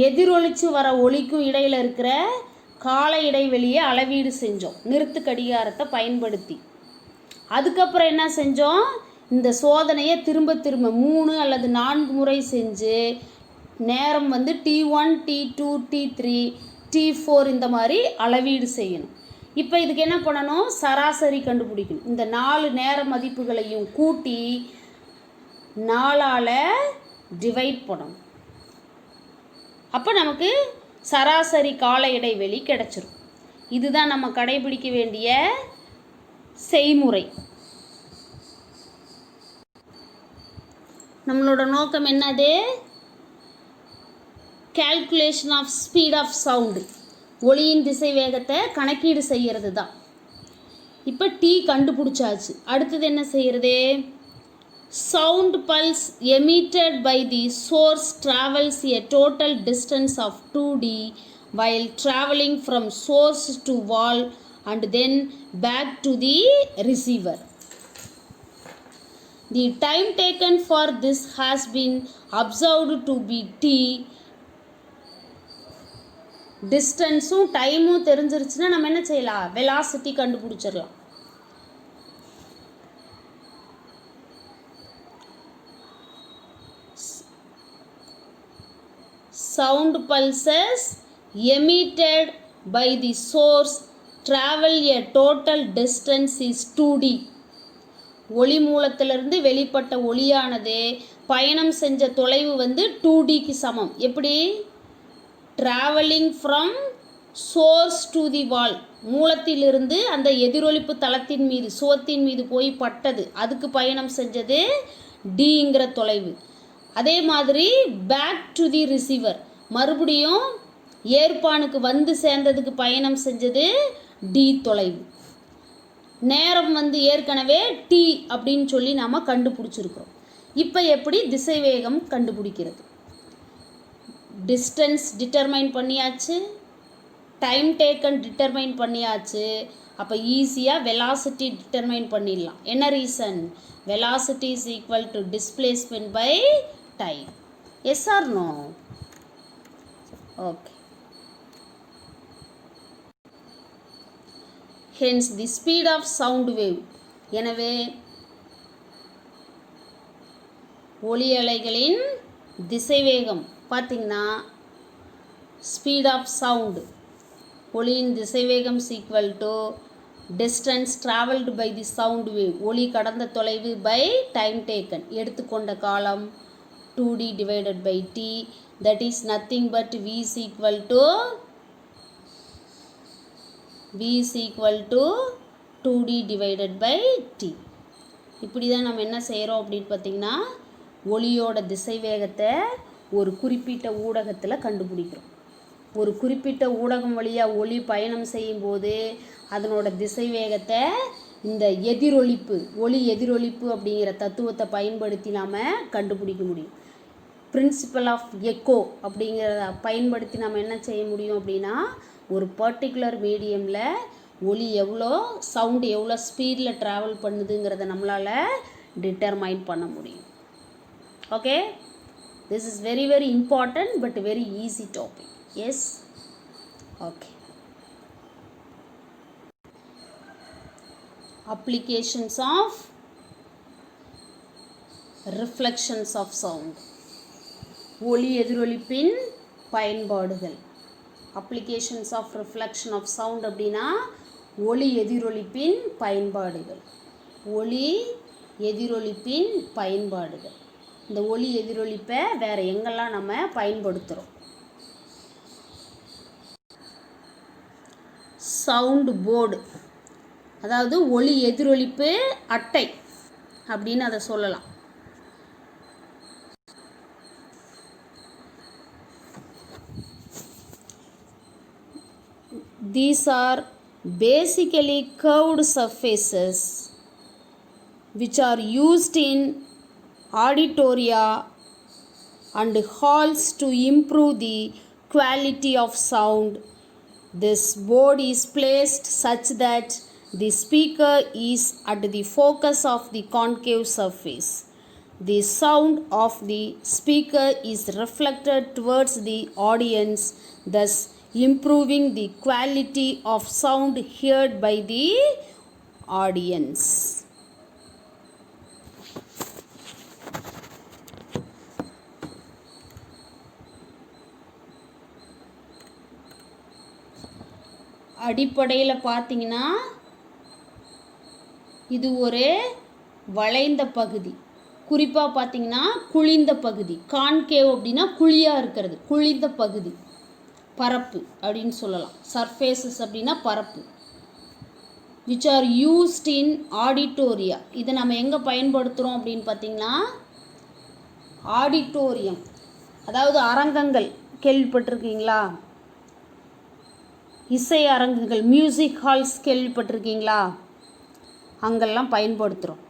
எதிரொலிச்சு வர ஒளிக்கும் இடையில் இருக்கிற கால இடைவெளியை அளவீடு செஞ்சோம் நிறுத்து கடிகாரத்தை பயன்படுத்தி. அதுக்கப்புறம் என்ன செஞ்சோம்? இந்த சோதனையை திரும்ப 3 அல்லது 4 முறை செஞ்சு நேரம் T1, T2, T3, T4 இந்த மாதிரி அளவீடு செய்யணும். இப்போ இதுக்கு என்ன பண்ணணும்? சராசரி கண்டுபிடிக்கணும். இந்த 4 நேர மதிப்புகளையும் கூட்டி 4ஆல் டிவைட் பண்ணணும். அப்போ நமக்கு சராசரி கால இடைவெளி கிடச்சிரும். இதுதான் நம்ம கடைபிடிக்க வேண்டிய செய்முறை. நம்மளோட நோக்கம் என்னது? Calculation of speed of sound, ஒளியின் திசை வேகத்தை கணக்கீடு செய்கிறது தான். இப்போ டி கண்டுபிடிச்சாச்சு. அடுத்தது என்ன செய்கிறது? Sound pulse emitted by the source travels a total distance of 2d while traveling from source to wall and then back to the receiver. The time taken for this has been observed to be t. டிஸ்டன்ஸும் டைமும் தெரிஞ்சிருச்சுன்னா நம்ம என்ன செய்யலாம்? Velocity கண்டுபிடிச்சிடலாம். Sound pulses emitted by the source travel a total distance is 2d. ஒளி மூலத்திலிருந்து வெளிப்பட்ட ஒளியானது பயணம் செஞ்ச தொலைவு 2dக்கு சமம். எப்படி? Travelling from source to the wall, மூலத்திலிருந்து அந்த எதிரொலிப்பு தளத்தின் மீது, சுவத்தின் மீது போய் பட்டது, அதுக்கு பயணம் செஞ்சது டிங்கிற தொலைவு. அதே மாதிரி பேக் டு தி ரிசீவர், மறுபடியும் ஏற்பானுக்கு வந்து சேர்ந்ததுக்கு பயணம் செஞ்சது டி தொலைவு. நேரம் ஏற்கனவே டி அப்படின்னு சொல்லி நாம் கண்டுபிடிச்சிருக்கிறோம். இப்போ எப்படி திசைவேகம் கண்டுபிடிக்கிறது? டிஸ்டன்ஸ் டிட்டர்மைன் பண்ணியாச்சு, டைம் டேக்கன் டிட்டர்மைன் பண்ணியாச்சு. அப்போ ஈஸியாக வெலாசிட்டி டிட்டர்மைன் பண்ணிடலாம். என்ன reason? Velocity is equal to displacement by time. Yes or no? Okay. Hence the speed of sound wave. எனவே ஒலி அலைகளின் திசைவேகம் பார்த்திங்கன்னா ஸ்பீட் ஆஃப் சவுண்டு, ஒளியின் திசைவேகம் equal to distance travelled by the sound wave, ஒளி கடந்த தொலைவு பை டைம் டேக்கன், எடுத்துக்கொண்ட காலம் 2d divided by t, that is nothing but v is equal to 2d divided by t. இப்படி தான் நம்ம என்ன செய்கிறோம் அப்படின்னு பார்த்திங்கன்னா, ஒளியோட திசைவேகத்தை ஒரு குறிப்பிட்ட ஊடகத்தில் கண்டுபிடிக்கிறோம். ஒரு குறிப்பிட்ட ஊடகம் வழியாக ஒளி பயணம் செய்யும்போது அதனோட திசைவேகத்தை இந்த எதிரொலிப்பு, ஒளி எதிரொலிப்பு அப்படிங்கிற தத்துவத்தை பயன்படுத்தி நாம் கண்டுபிடிக்க முடியும். பிரின்சிபல் ஆஃப் எக்கோ அப்படிங்கிறத பயன்படுத்தி நம்ம என்ன செய்ய முடியும் அப்படின்னா, ஒரு பர்டிகுலர் மீடியமில் ஒளி எவ்வளோ, சவுண்டு எவ்வளோ ஸ்பீடில் ட்ராவல் பண்ணுதுங்கிறத நம்மளால் டிட்டர்மைன் பண்ண முடியும். Okay, this is very very important but very easy topic. Yes, okay. Applications of reflections of sound, ஒளி எதிரொலிப்பின் பயன்பாடுகள். applications of reflection of sound அப்படின்னா ஒளி எதிரொலிப்பின் பயன்பாடுகள். ஒளி எதிரொலிப்பின் பயன்பாடுகள். இந்த ஒளி எதிரொலிப்பை வேறு எங்கெல்லாம் நம்ம பயன்படுத்துகிறோம்? சவுண்டு போர்டு, அதாவது ஒளி எதிரொலிப்பு அட்டை அப்படின்னு அதை சொல்லலாம். These are basically curved surfaces which are used in auditoria and halls to improve the quality of sound. This board is placed such that the speaker is at the focus of the concave surface. The sound of the speaker is reflected towards the audience, thus improving the quality of sound heard by the audience. அடிப்படையில் பார்த்தீங்கன்னா இது ஒரு வளைந்த பகுதி, குறிப்பாக பார்த்தீங்கன்னா குழிந்த பகுதி. Concave அப்படின்னா குழியாக இருக்கிறது, குழிந்த பகுதி. பரப்பு அப்படின்னு சொல்லலாம். சர்ஃபேசஸ் அப்படின்னா பரப்பு. Which are used in auditoria. இதை நம்ம எங்கே பயன்படுத்துகிறோம் அப்படின்னு பார்த்திங்கன்னா ஆடிட்டோரியம், அதாவது அரங்கங்கள் கேள்விப்பட்டிருக்கீங்களா? இசை அரங்குகள், மியூசிக் ஹால்ஸ் கேள்விப்பட்டிருக்கீங்களா? அங்கெல்லாம் பயன்படுத்துகிறோம்.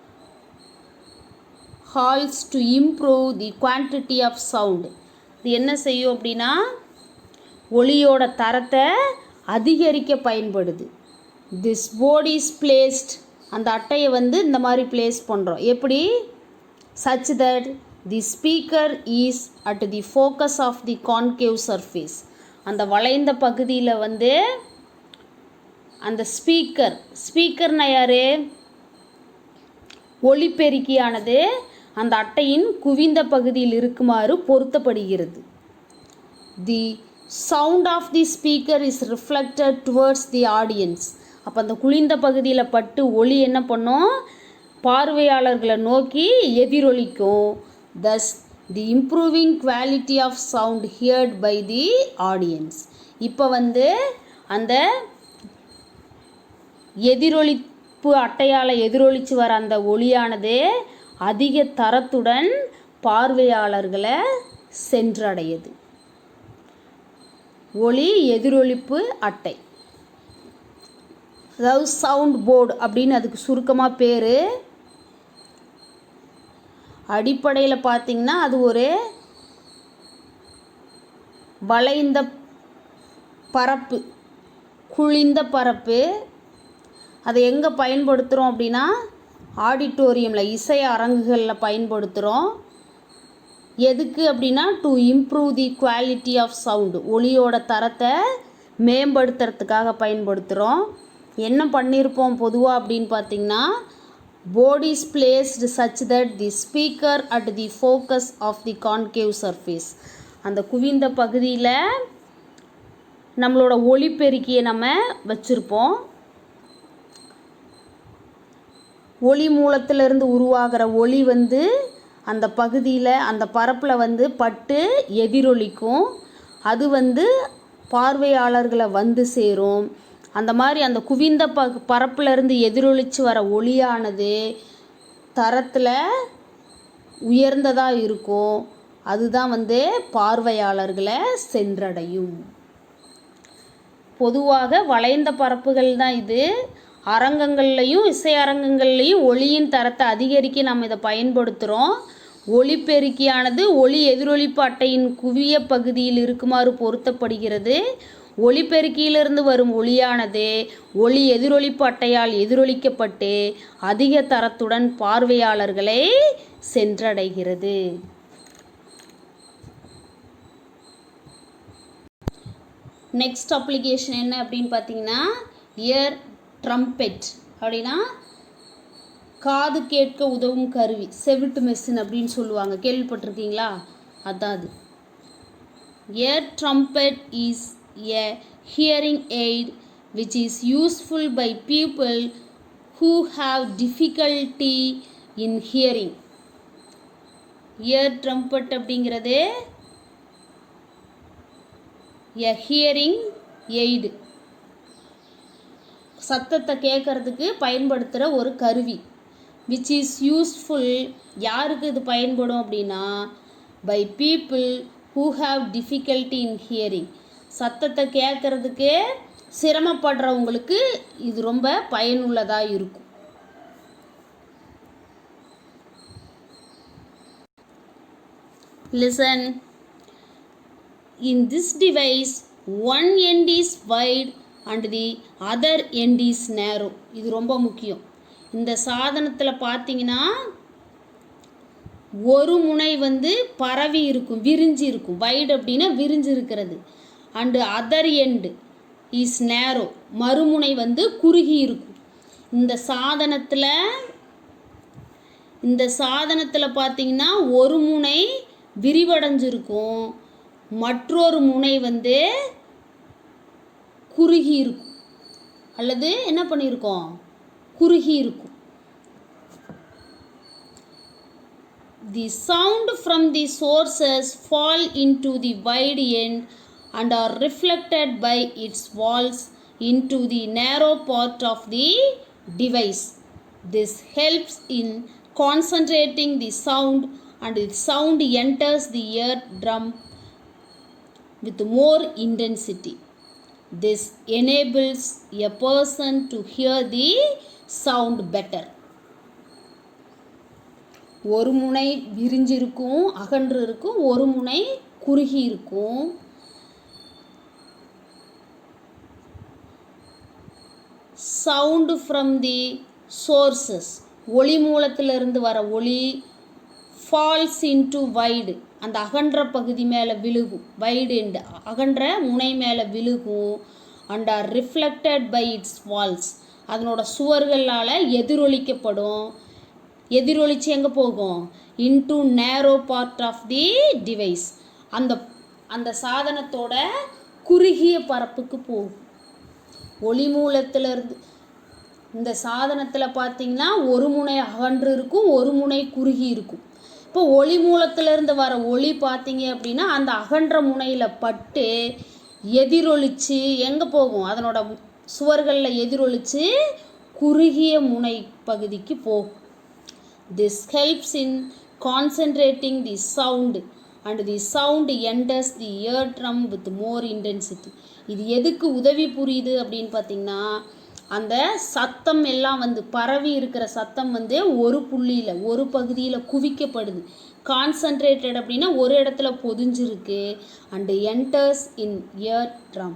Halls to improve the quantity of sound. இது என்ன செய்யும் அப்படின்னா ஒளியோட தரத்தை அதிகரிக்க பயன்படுது. This board is placed. அந்த அட்டையை வந்து இந்த மாதிரி பிளேஸ் பண்ணுறோம். எப்படி? Such that the speaker is at the focus of the concave surface. அந்த வளைந்த பகுதியில் வந்து அந்த ஸ்பீக்கர்னா யார்? ஒளிபெருக்கியானது அந்த அட்டையின் குவிந்த பகுதியில் இருக்குமாறு பொருத்தப்படுகிறது. The sound of the speaker is reflected towards the audience. அப்போ அந்த குளிர்ந்த பகுதியில் பட்டு ஒளி என்ன பண்ணும்? பார்வையாளர்களை நோக்கி எதிரொலிக்கும். Thus the improving quality of sound heard by the audience. இப்போ வந்து அந்த எதிரொலிப்பு அட்டையால் எதிரொலித்து வர அந்த ஒளியானது அதிக தரத்துடன் பார்வையாளர்களை சென்றடையுது. ஒளி எதிரொலிப்பு அட்டை, அதாவது சவுண்ட் போர்டு அப்படின்னு அதுக்கு சுருக்கமாக பேர். அடிப்படையில் பார்த்திங்கன்னா அது ஒரு வளைந்த பரப்பு, குழிந்த பரப்பு. அதை எங்கே பயன்படுத்துகிறோம் அப்படின்னா ஆடிட்டோரியமில், இசை அரங்குகளில் பயன்படுத்துகிறோம். எதுக்கு அப்படின்னா to improve the quality of sound, ஒளியோட தரத்தை மேம்படுத்துறதுக்காக பயன்படுத்துகிறோம். என்ன பண்ணியிருப்போம் பொதுவாக அப்படின்னு பார்த்திங்கன்னா board is placed such that the speaker at the focus of the concave surface. அந்த குவிந்த பகுதியில் நம்மளோட ஒளிபெருக்கியை நம்ம வச்சுருப்போம். ஒளி மூலத்திலிருந்து உருவாகிற ஒளி வந்து அந்த பகுதியில் அந்த பரப்பில் வந்து பட்டு எதிரொலிக்கும். அது வந்து பார்வையாளர்களை வந்து சேரும். அந்த மாதிரி அந்த குவிந்த பரப்பிலிருந்து எதிரொலித்து வர ஒளியானது தரத்தில் உயர்ந்ததாக இருக்கும். அதுதான் வந்து பார்வையாளர்களை சென்றடையும். பொதுவாக வளைந்த பரப்புகள் தான் இது. அரங்கங்கள்லையும் இசை அரங்கங்கள்லையும் ஒளியின் தரத்தை அதிகரிக்க நம்ம இதை பயன்படுத்துகிறோம். ஒளிபெருக்கியானது ஒளி எதிரொலிப்பு அட்டையின் குவிய பகுதியில் இருக்குமாறு பொருத்தப்படுகிறது. ஒளிபெருக்கியிலிருந்து வரும் ஒளியானது ஒளி எதிரொலிப்பு அட்டையால் எதிரொலிக்கப்பட்டு அதிக தரத்துடன் பார்வையாளர்களை சென்றடைகிறது. நெக்ஸ்ட் அப்ளிகேஷன் என்ன அப்படின்னு பார்த்தீங்கன்னா இயர் ட்ரம்பெட். அப்படின்னா காது கேட்க உதவும் கருவி, செவிட்டு மெஷின் அப்படின்னு சொல்லுவாங்க. கேள்விப்பட்டிருக்கீங்களா? அதான் அது. Year trumpet is a hearing aid which is useful by people who have difficulty in hearing. ear trumpet அப்படிங்கிறது a hearing aid, சத்தத்தை கேட்கறதுக்கு பயன்படுத்துகிற ஒரு கருவி. which is useful, யாருக்கு இது பயன்படும் அப்படின்னா by people who have difficulty in hearing, சத்தத்தை கேட்கறதுக்கு சிரமப்படுறவங்களுக்கு இது ரொம்ப பயனுள்ளதாக இருக்கும். Listen. In this device, one end is wide and the other end is narrow. இது ரொம்ப முக்கியம். இந்த சாதனத்தில் பார்த்தீங்கன்னா ஒரு முனை வந்து பரவி இருக்கும், விரிஞ்சு இருக்கும். வைடு அப்படின்னா விரிஞ்சு இருக்கிறது. அண்டு அதர் எண்டு இஸ் நேரோ, மறுமுனை வந்து குறுகி இருக்கும். இந்த சாதனத்தில் பார்த்தீங்கன்னா ஒரு முனை விரிவடைஞ்சிருக்கும், மற்றொரு முனை வந்து குறுகி இருக்கும், அல்லது என்ன பண்ணியிருக்கோம், குறுகி இருக்கும். The sound from the sources fall into the wide end and are reflected by its walls into the narrow part of the device. This helps in concentrating the sound, and the sound enters the eardrum with more intensity. This enables a person to hear the sound better. ஒரு முனை விரிஞ்சிருக்கும், அகன்று இருக்கும், ஒரு முனை குறுகி இருக்கும். Sound from the sources, ஒளி மூலத்திலிருந்து வர ஒளி ஃபால்ஸ் இன்டு வைடு, அந்த அகன்ற பகுதி மேலே விழுகும், வைடு எண்டு அகன்ற முனை மேலே விழுகும். And are reflected by its walls, அதனோட சுவர்களால் எதிரொலிக்கப்படும். எதிரொலிச்சு எங்கே போகும்? இன்டு நேரோ பார்ட் ஆஃப் தி டிவைஸ், அந்த சாதனத்தோட குறுகிய பரப்புக்கு போகும். ஒளி மூலத்திலிருந்து இந்த சாதனத்தில் பார்த்திங்கன்னா ஒரு முனை அகன்று இருக்கும், ஒரு முனை குறுகி இருக்கும். இப்போ ஒளி மூலத்திலிருந்து வர ஒளி பார்த்திங்க அப்படின்னா அந்த அகன்ற முனையில் பட்டு எதிரொலிச்சு எங்கே போகும்? அதனோட சுவர்களில் எதிரொலிச்சு குறுகிய முனை பகுதிக்கு போகும். This helps in concentrating the sound and the sound enters the eardrum with more intensity. இது எதுக்கு உதவி புரியுது அப்படின்னு பார்த்திங்கன்னா, அந்த சத்தம் எல்லாம் பரவி இருக்கிற சத்தம் ஒரு புள்ளியில் ஒரு பகுதியில் குவிக்கப்படுது. கான்சன்ட்ரேட்டட் அப்படின்னா ஒரு இடத்துல பொதிஞ்சிருக்கு. அண்டு என்டர்ஸ் இன் இயர்ட்ரம்,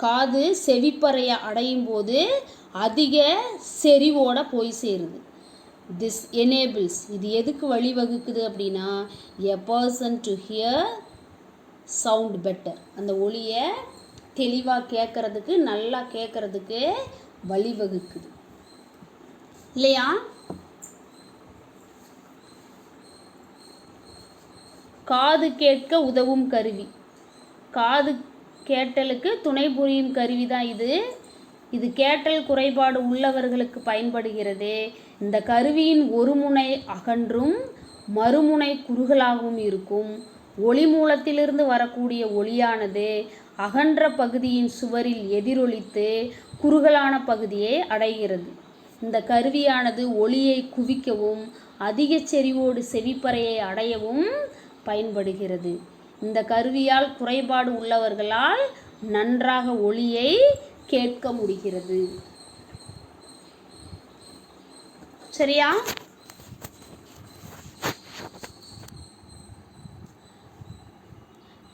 காது செவிப்பறையை அடையும் போது அதிக செறிவோட போய் சேருது. திஸ் எனேபிள்ஸ், இது எதுக்கு வழிவகுக்குது அப்படின்னா, a person to hear sound better, அந்த ஒளியை தெளிவாக கேட்குறதுக்கு, நல்லா கேட்குறதுக்கு வழிவகுக்குது இல்லையா? காது கேட்க உதவும் கருவி, காது கேட்டலுக்கு துணை புரியும் கருவி தான் இது. இது கேட்டல் குறைபாடு உள்ளவர்களுக்கு பயன்படுகிறது. இந்த கருவியின் ஒரு முனை அகன்றும் மறுமுனை குறுகலாகவும் இருக்கும். ஒளி மூலத்திலிருந்து வரக்கூடிய ஒளியானது அகன்ற பகுதியின் சுவரில் எதிரொலித்து குறுகலான பகுதியை அடைகிறது. இந்த கருவியானது ஒளியை குவிக்கவும் அதிக செறிவோடு செவிப்பறையை அடையவும் பயன்படுகிறது. இந்த கருவியால் குறைபாடு உள்ளவர்களால் நன்றாக ஒளியை கேட்க முடிகிறது. சரியா?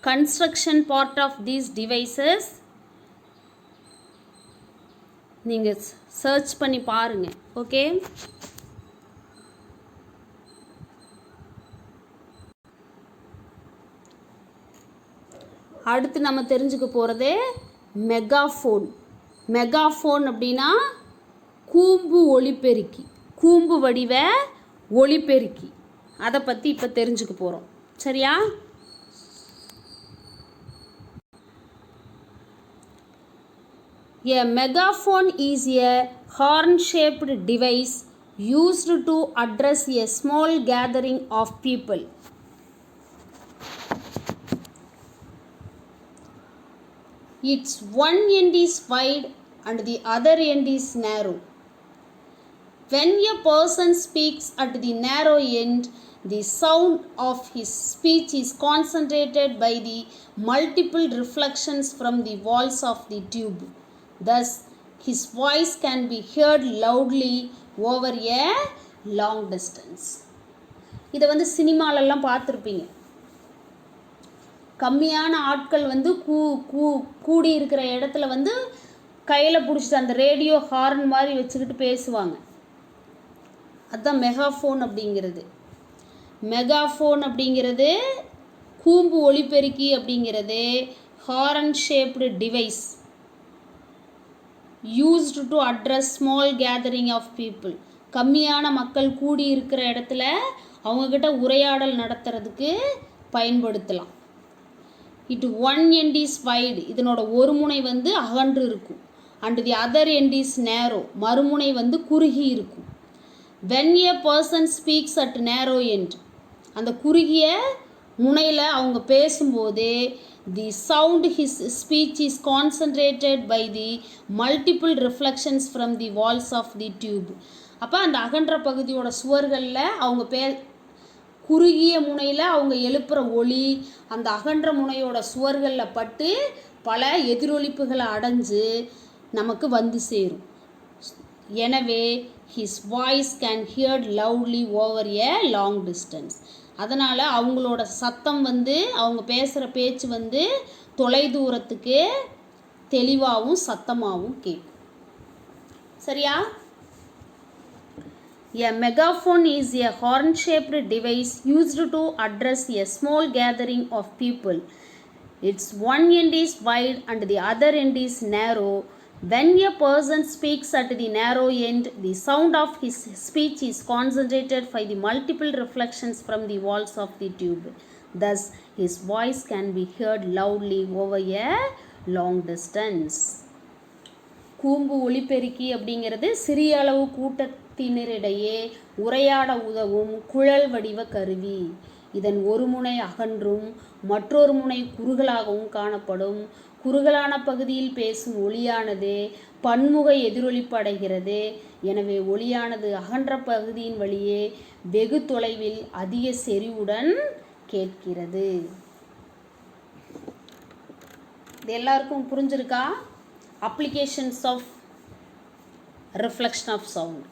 construction part of these devices நீங்கள் சர்ச் பண்ணி பாருங்க. ஓகே, அடுத்து நம்ம தெரிஞ்சுக்க போகிறது மெகாஃபோன். மெகாஃபோன் அப்படின்னா கூம்பு ஒலிபெருக்கி, கூம்பு வடிவ ஒலிபெருக்கி. அதை பற்றி இப்போ தெரிஞ்சுக்க போகிறோம். சரியா? A megaphone is a horn-shaped device used to address a small gathering of people. Its one end is wide and the other end is narrow. When a person speaks at the narrow end, the sound of his speech is concentrated by the multiple reflections from the walls of the tube. Thus, his voice can be heard loudly over a long distance. இதை சினிமாலெல்லாம் பார்த்துருப்பீங்க. கம்மியான ஆட்கள் கூடி இருக்கிற இடத்துல கையில் பிடிச்சிட்டு அந்த ரேடியோ ஹார்ன் மாதிரி வச்சுக்கிட்டு பேசுவாங்க. அதுதான் மெகாஃபோன் அப்படிங்கிறது. மெகாஃபோன் அப்படிங்கிறது கூம்பு ஒலிபெருக்கி அப்படிங்கிறது horn shaped device used to address small gathering of people. கம்மியான மக்கள் கூடி இருக்கிற இடத்துல அவங்கக்கிட்ட உரையாடல் நடத்துறதுக்கு பயன்படுத்தலாம். It one end is wide, இதனோட ஒரு முனை அகன்று இருக்கும். And the other end is narrow, மறுமுனை குறுகி இருக்கும். when a person speaks at narrow end, அந்த குறுகிய முனையில் அவங்க பேசும்போது The sound his speech is concentrated by the multiple reflections from the walls of the tube. அப்போ அந்த அகன்ற பகுதியோட சுவர்களில் அவங்க குறுகிய முனையில் அவங்க எழுப்புகிற ஒளி அந்த அகன்ற முனையோட சுவர்களில் பட்டு பல எதிரொலிப்புகளை அடைஞ்சு நமக்கு வந்து சேரும். எனவே his voice can heard loudly over a long distance. அதனால் அவங்களோட சத்தம் அவங்க பேசுகிற பேச்சு தொலை தூரத்துக்கு தெளிவாகவும் சத்தமாகவும் கேட்கும். சரியா? A megaphone is a horn-shaped device used to address a small gathering of people. Its one end is wide and the other end is narrow. When a person speaks at the narrow end, the sound of his speech is concentrated by the multiple reflections from the walls of the tube. Thus, his voice can be heard loudly over a long distance. கூம்பு ஒலிபெருக்கி அப்படிங்கிறது சிறிய அளவு கூட்டத்தினரிடையே உரையாட உதவும் குழல் வடிவ கருவி. இதன் ஒரு முனை அகன்றும் மற்றொரு முனை குறுகலாகவும் காணப்படும். குறுகலான பகுதியில் பேசும் ஒளியானது பன்முக எதிரொலிப்பு அடைகிறது. எனவே ஒளியானது அகன்ற பகுதியின் வழியே வெகு தொலைவில் அதிக செறிவுடன் கேட்கிறது. இது எல்லாருக்கும் புரிஞ்சிருக்கா? Applications of reflection of sound.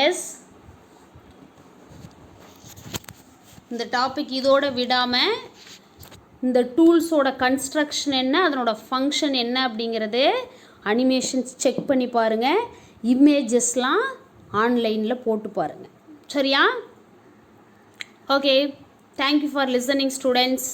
Yes, இந்த டாபிக் இதோட விடாமல் இந்த டூல்ஸோட கன்ஸ்ட்ரக்ஷன் என்ன, அதனோட ஃபங்க்ஷன் என்ன அப்படிங்கிறது அனிமேஷன்ஸ் செக் பண்ணி பாருங்கள். இமேஜஸ்லாம் ஆன்லைனில் போட்டு பாருங்கள். சரியா? Okay, thank you for listening students.